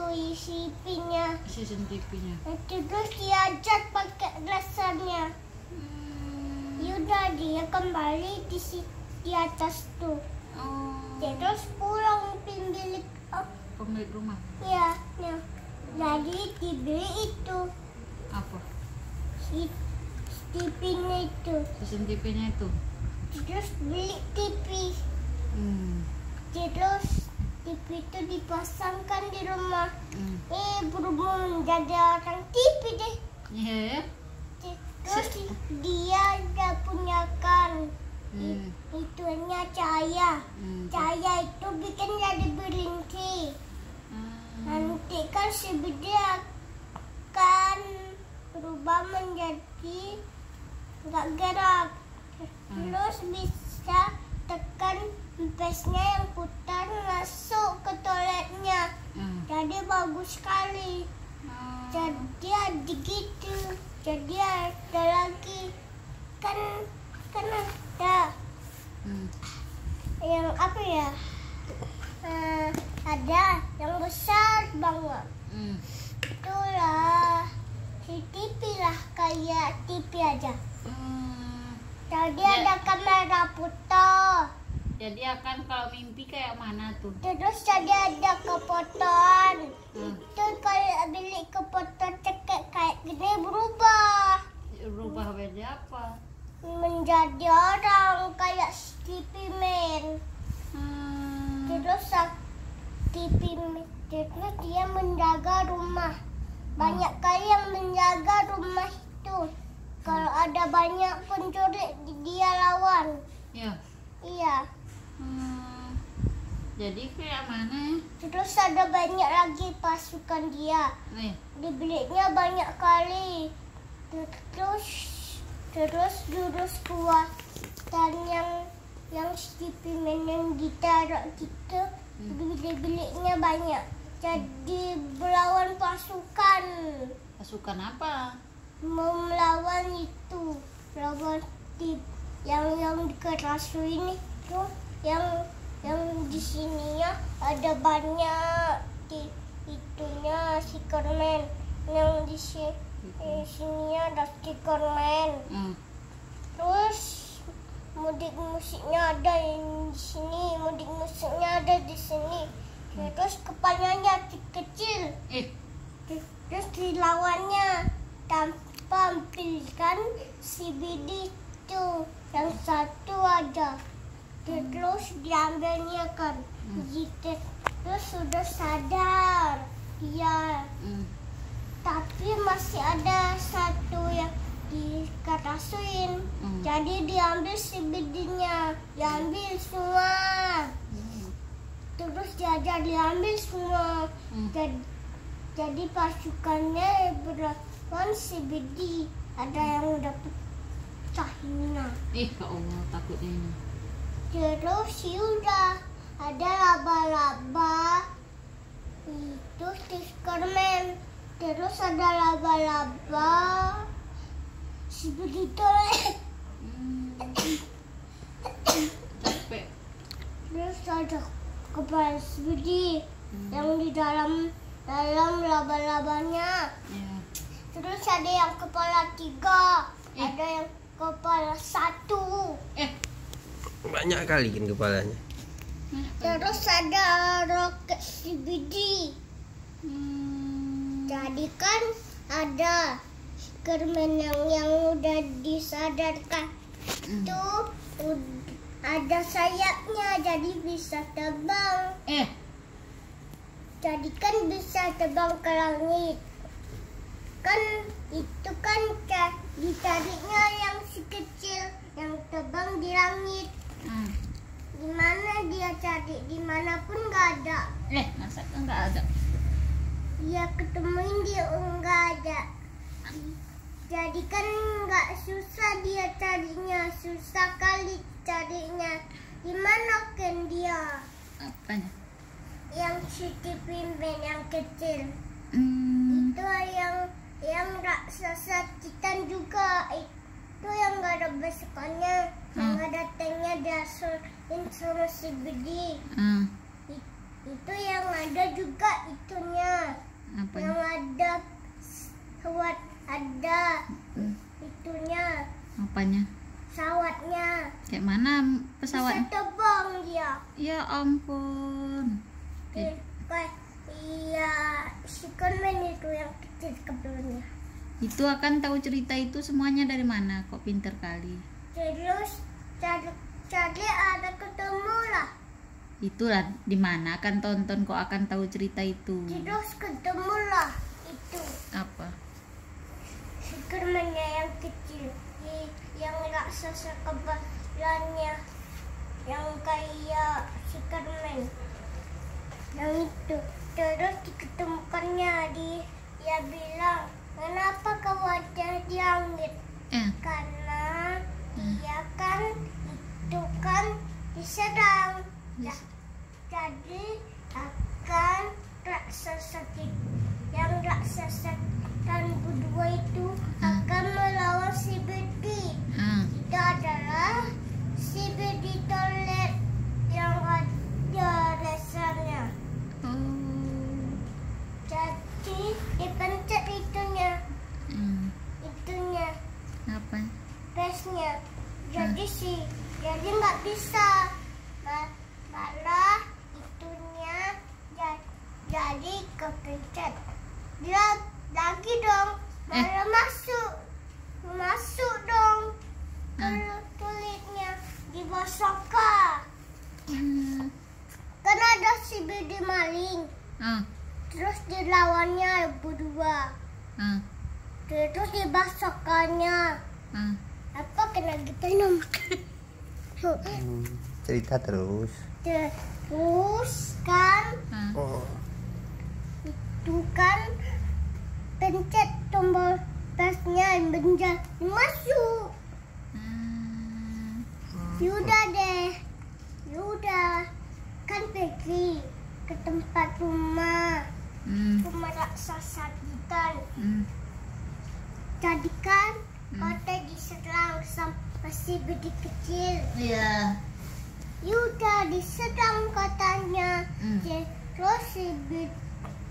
CCTV-nya. CCTV-nya. Terus diajak pakai lasernya. Yaudah dia kembali di atas tuh. Terus pulang pemilik rumah. Ya. Jadi dibeli itu. Apa? TV-nya itu. CCTV-nya itu. Terus beli TV. Terus TV itu dipasangkan di rumah. Berhubung jadi orang TV deh. Iya. Terus dia udah punya kan. Itunya cahaya. Cahaya itu bikin jadi berhenti. Nanti kan si BD akan berubah menjadi nggak gerak. Terus bisa tekan pesnya yang putar masuk ke toiletnya. Jadi bagus sekali. Jadi ada gitu. Jadi ada lagi kan ada yang apa ya? Ada yang besar banget. Itulah si TV lah, kayak TV aja. Jadi ada kamera foto. Jadi akan kalau mimpi kayak mana tuh? Terus jadi ada kepoton. Itu kalau beli kepoton cekek kayak gini berubah. Berubah beda apa? Menjadi orang kayak TV Man. Terus TV Man. Terus dia menjaga rumah. Banyak kali yang menjaga rumah itu. Kalau ada banyak pencuri dia lawan. Iya. Jadi kayak mana? Terus ada banyak lagi pasukan dia. Dibelinya banyak kali. Terus jurus kuat dan yang Stevie Man yang ditaruh gitu, beli-belinya banyak. Jadi melawan pasukan. Pasukan apa? Mau melawan itu, melawan tip yang dikerasuin itu, yang di sininya ada banyak itunya Superman, yang di sininya ada Superman. Terus mudik musiknya ada yang di sini, mudik musiknya ada di sini. Terus kepalanya kecil. Terus dilawannya tampilkan si BD itu yang satu aja. Terus diambilnya kan. Terus sudah sadar dia. Tapi masih ada satu yang dikerasuin. Jadi diambil si BD-nya, diambil semua. Terus diambil semua. Jadi pasukannya berlawan si BD. Ada yang dapat cahina. Ya Allah, takutnya ini. Terus udah ada laba-laba. Itu Superman. Terus ada laba-laba. Si begitu. Capek. Terus ada kepala Speedy yang di dalam laba-labanya. Terus ada yang kepala 3, ada yang kepala 1. Banyak kali kan kepalanya. Terus ada roket Speedy. Jadi kan ada Superman yang udah disadarkan. Tuh ada sayapnya, jadi bisa terbang. Jadi kan bisa terbang ke langit. Kan itu kan ditariknya yang si kecil yang terbang di langit. Gimana dia cari? Dimanapun nggak ada. Masa nggak ada? Dia ketemuin dia nggak ada. Jadi kan nggak susah dia carinya, susah kali carinya. Gimana kan dia? Apanya? Yang si pimpin yang kecil. Itu yang raksasa Titan juga. Itu yang nggak ada besokannya, yang ada tanknya diasurin sama si BD. Itu yang ada juga itunya. Apanya? Yang ada sawat, ada itunya, Apanya? sawatnya. Kayak mana Bisa pesawat? terbang dia. Ya ampun. Kayak iya, Superman itu yang kecil kepalanya. Itu akan tahu cerita itu semuanya dari mana? Kok pinter kali. Terus jadi ada ketemu lah. Itulah di mana akan tonton kok akan tahu cerita itu. Terus ketemu lah itu Apa? Superman yang kecil, yang raksasa kepalanya, yang kayak Superman. Yang itu terus diketemukannya, dia bilang, kenapa kau ada di langit? Karena dia kan itu kan diserang. Jadi akan raksasa yang raksasa dan berdua itu akan melawan si Bedi. Itu adalah si Bedi toilet yang ada dasarnya. Jadi dipencet itunya, Apa? pesnya. Jadi nggak bisa. Malah itunya jadi kepencet. Dia lagi dong, malah masuk dong ke kulitnya dibosokkan. Kan ada si Bedi maling. Terus dilawannya berdua. Terus dibasokkannya. Apa kena gitu nama? Cerita terus. Terus kan itu kan pencet tombol tasnya benda masuk. Yaudah kan pergi ke tempat rumah raksasa Titan. Jadi kan kota diserang sama si Bedi kecil. Iya. Yaudah diserang katanya.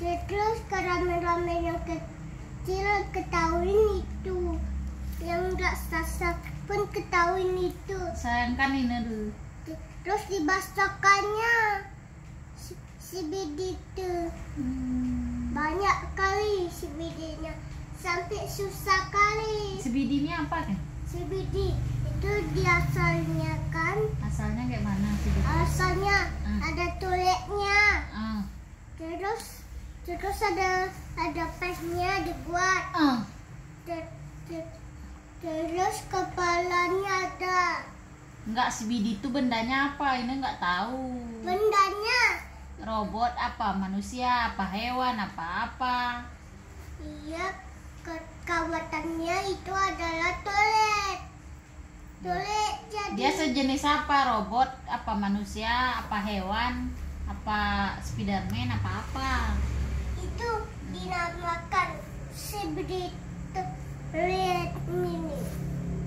Terus rame-rame yang kecil ketahuin itu, yang raksasa pun ketahuin itu. Sayangkan ini dulu. Terus dibasahkannya si Bedi itu. Banyak kali si Bedinya, sampai susah kali. Si Bidi ini apa kan? Si Bedi itu asalnya kan, Asalnya kayak mana si Bidi? asalnya ada toiletnya. Terus ada pesnya dibuat. Terus kepalanya ada. Enggak, si Bidi itu bendanya apa? Ini enggak tahu. Bendanya Robot apa? Manusia apa? Hewan apa? iya, kawatannya itu adalah toilet. Jadi Dia sejenis apa? Robot apa? Manusia apa? Hewan apa? Spiderman apa? itu dinamakan si Bedi toilet mini.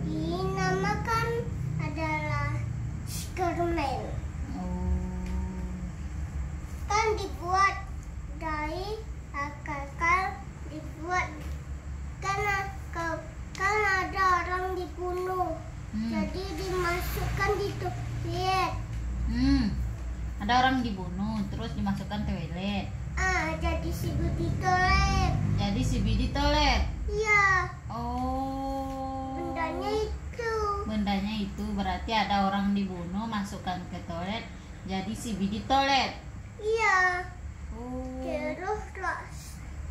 Dinamakan adalah Superman. Kan dibuat dari akal, dibuat karena ada orang dibunuh. Jadi dimasukkan di toilet. Ada orang dibunuh terus dimasukkan toilet. Jadi si Bedi toilet. Jadi si Bidi toilet. Iya, Oh. bendanya itu. Berarti ada orang dibunuh masukkan ke toilet. Jadi si Bidi toilet. Iya. Oh.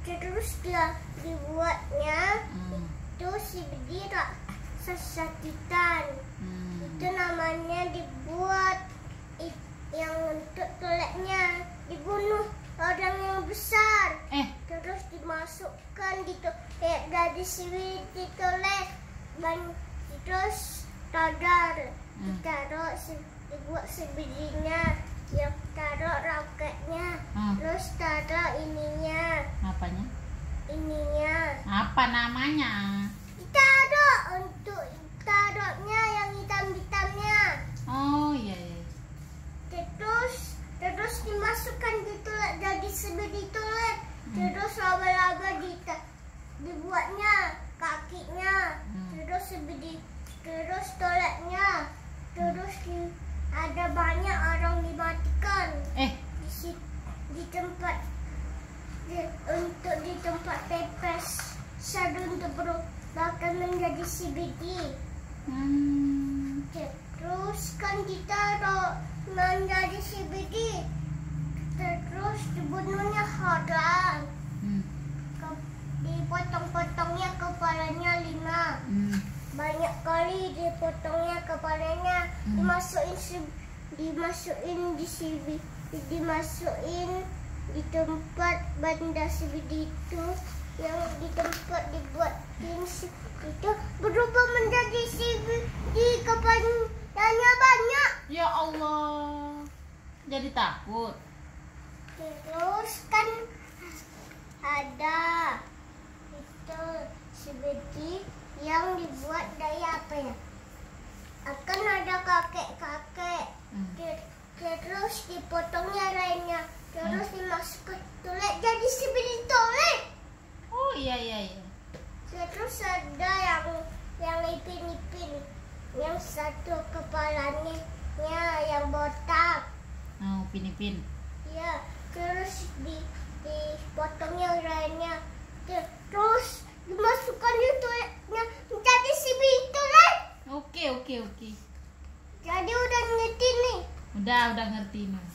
Terus dia dibuatnya itu si Bedi raksasa Titan. Itu namanya dibuat yang untuk toiletnya, dibunuh orang yang besar. Terus dimasukkan gitu dari sini di toilet, terus dibuat si Bedinya, yang taruh roketnya, terus taruh ininya. Apanya? Ininya Apa namanya? ditaruh untuk taruhnya yang hitam-hitamnya. Oh iya. Terus dimasukkan di toilet, jadi si Bedi toilet. Terus lama dibuatnya kakinya, terus terus toiletnya, terus ada banyak orang dimatikan di tempat di tempat pepes sadun bahkan menjadi CBD. Terus kan ditaruh menjadi CBD, terus dibunuhnya orang. Dipotong-potongnya kepalanya 5. Banyak kali dipotongnya kepalanya, dimasukin di tempat benda CBD itu, yang di tempat dibuatin itu berubah menjadi CBD, kepalanya banyak. Ya Allah, jadi takut. Terus kan ada itu CBD yang dibuat dari apa ya? Akan ada kakek-kakek. Terus dipotongnya lainnya, terus dimasukkan toilet jadi CBD toilet. Oh iya. Terus ada yang ipin-ipin, yang satu kepalanya yang botak. Oh, ipin. Ya, terus dipotongnya lainnya, terus dimasukkan di toiletnya menjadi CBD toilet. Oke. Jadi udah ngerti nih. Udah ngerti nih.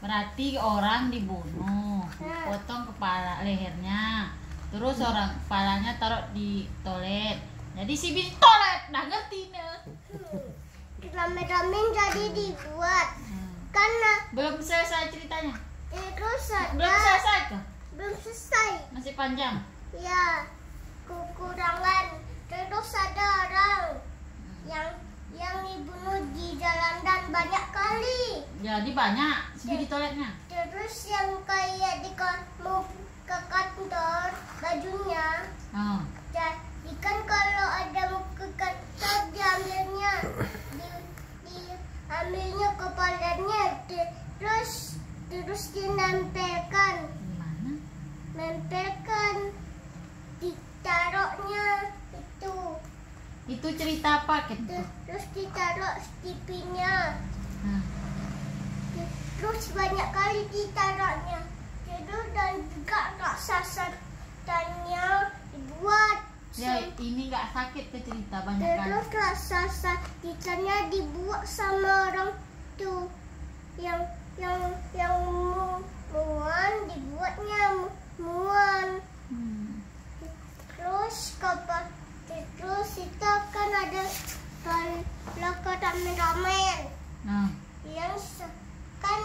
Berarti orang dibunuh, potong kepala lehernya, terus orang kepalanya taruh di toilet. Jadi CBD toilet, udah ngerti nih. Rame-rame jadi dibuat. Karena belum selesai ceritanya. Terus ada Belum selesai kah? belum selesai. Masih panjang. Ya, kekurangan. Terus ada orang yang dibunuh di jalan dan banyak kali. Jadi banyak CBD toiletnya. Terus yang kayak mau ke kantor bajunya. Jadi kan kalau ada mau ke kantor diambilnya kepalanya, terus dinempelkan. Gimana? Nempelkan, ditaruhnya itu. Itu cerita apa gitu? Terus ditaruh TV-nya. Terus banyak kali ditaruhnya. Terus dan juga raksasannya dibuat. Ya ini nggak sakit ke cerita banyak kali. Terus raksasannya dibuat sama orang tuh yang muan dibuatnya muan. Terus itu kan ada kalau ramen-ramen. Yang kan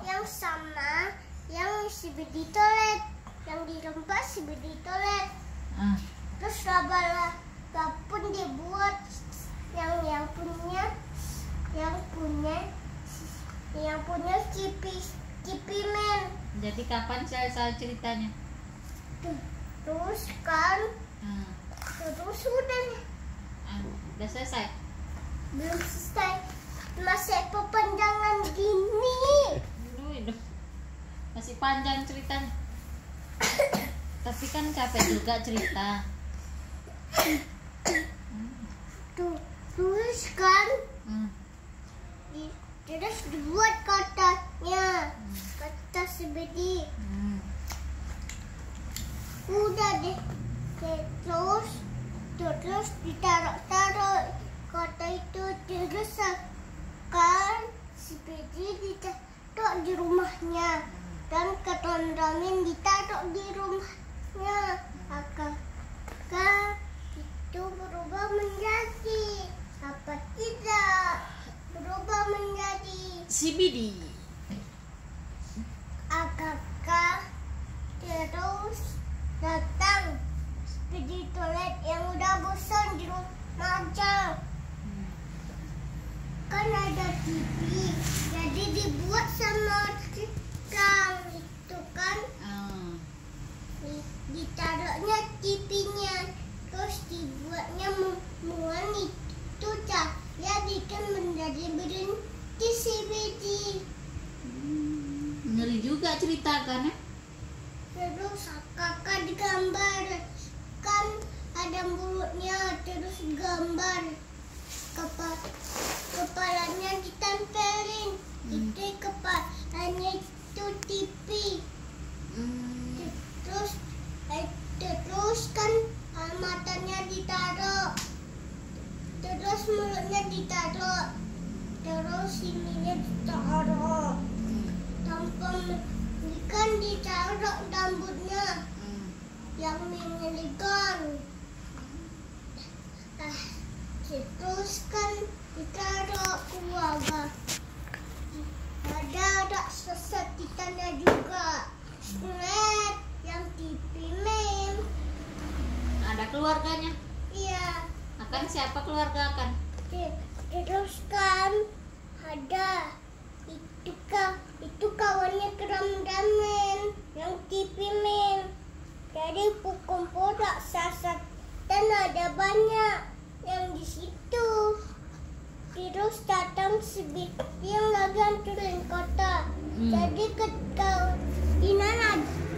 yang sama yang CBD toilet, yang dirempas CBD toilet. Terus laba pun dibuat yang punya Cipimen. Jadi kapan selesai ceritanya? Terus kan terus udah selesai? Belum selesai, masih perpanjangan gini. Aduh. Masih panjang ceritanya. Tapi kan capek juga cerita. Terus kan terus dibuat katanya, kata CBD. Udah deh. Terus ditaruh kata itu, terus kan CBD ditaruh di rumahnya dan keton ramen ditaruh di rumahnya. Apakah itu berubah menjadi apa tidak? Berubah menjadi CBD. Apakah terus datang di toilet yang udah bosan di rumah aja? Kan ada TV, jadi dibuat sama orang itu kan. Ditaruhnya TV-nya, terus dibuatnya muan itu ya bikin menjadi berhenti CBD. Ngeri juga cerita kan ya? Terus kakak digambar dan mulutnya, terus gambar kepalanya ditempelin. Itu kepalanya itu TV. Terus kan matanya ditaruh, terus mulutnya ditaruh, terus ininya ditaruh, tampang ikan ditaruh rambutnya yang mengelikan. Terus kan ditaruh keluarga. Ada raksasa titannya juga. Snap yang TV mem. Ada keluarganya. Iya. Akan siapa keluarga akan? Terus kan ada itu kawannya keram-ramen yang TV mem. Jadi kumpul raksasa dan ada banyak yang di situ. Terus datang yang lagi hancurin kota. Jadi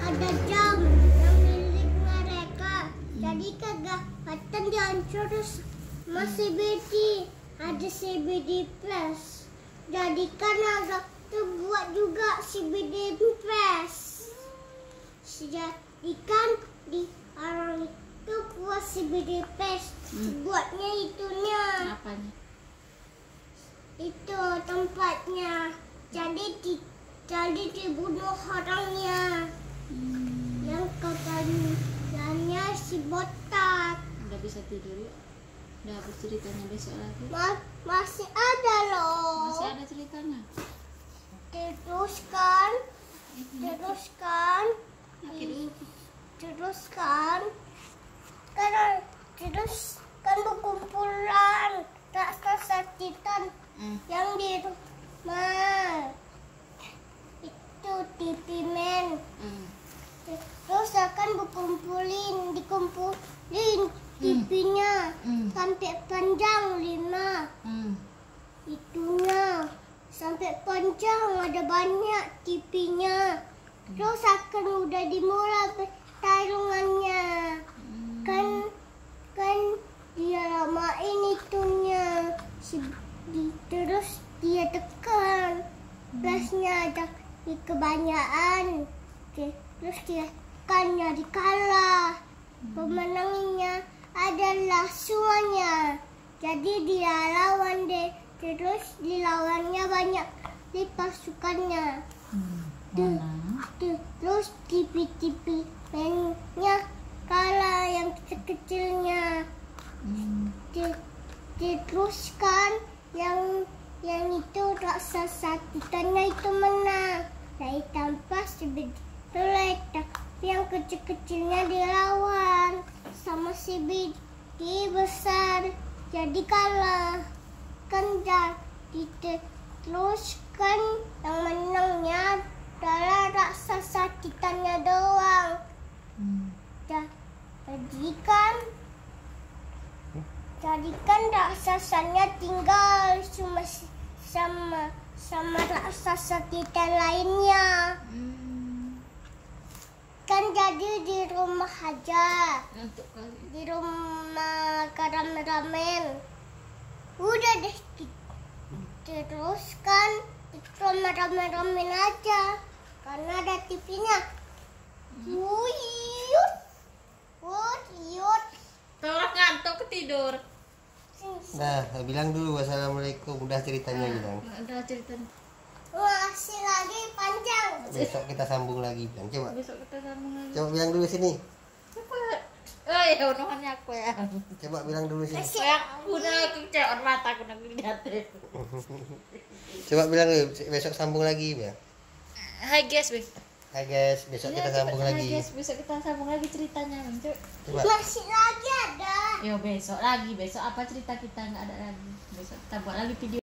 ada jam yang milik mereka. Jadi kegahatan dihancur sama CBD. Ada CBD Plus. Jadi kan ada buat juga CBD Plus. Jadikan di orang itu buat CBD Plus. Buatnya itunya. Apanya? Itu tempatnya. Jadi dibunuh orangnya. Yang katanya si botak. Udah bisa tidur yuk. Udah habis ceritanya besok lagi. Masih ada loh. Masih ada ceritanya. Teruskan berkumpulan raksasa titan yang di rumah itu TV Man. Terus akan dikumpulin TV-nya sampai panjang 5 itunya sampai panjang, ada banyak TV-nya. Terus akan udah dimulai pertarungannya. Kan dia lamain itunya. Terus dia tekan. Plusnya ada di kebanyakan. Terus dia kan jadi kalah. Pemenangnya adalah semuanya. Jadi dia lawan deh. Terus dilawannya banyak di pasukannya. Terus TV mainnya kalah yang kecil-kecilnya. Diteruskan yang itu raksasa titannya itu menang. Dari tanpa sebetulnya tapi yang kecil-kecilnya dilawan sama si BD besar. Jadi kalah. Kan diteruskan yang menangnya adalah raksasa titannya doang. Jadikan raksasanya tinggal cuma sama raksasa titan lainnya. Kan jadi di rumah aja. Di rumah ramen. Udah deh, teruskan rumah ramen aja karena ada TV-nya. Wuyut. Tolong ngantuk tidur. Nah, bilang dulu wassalamualaikum. Udah ceritanya bilang. Udah ceritanya. Masih lagi panjang. Besok kita sambung lagi bilang. Coba. Besok kita sambung lagi. Coba bilang dulu sini. Oh ya, unuhannya aku ya. Coba bilang dulu sini. Udah kecewa mata aku nak lihat. Coba bilang dulu, besok sambung lagi ya. Hai guys, Hai guys, besok kita sambung lagi. Hai guys, besok kita sambung lagi ceritanya, Coba. Masih lagi ada. Yo besok apa cerita kita nggak ada lagi. Besok kita buat lagi video.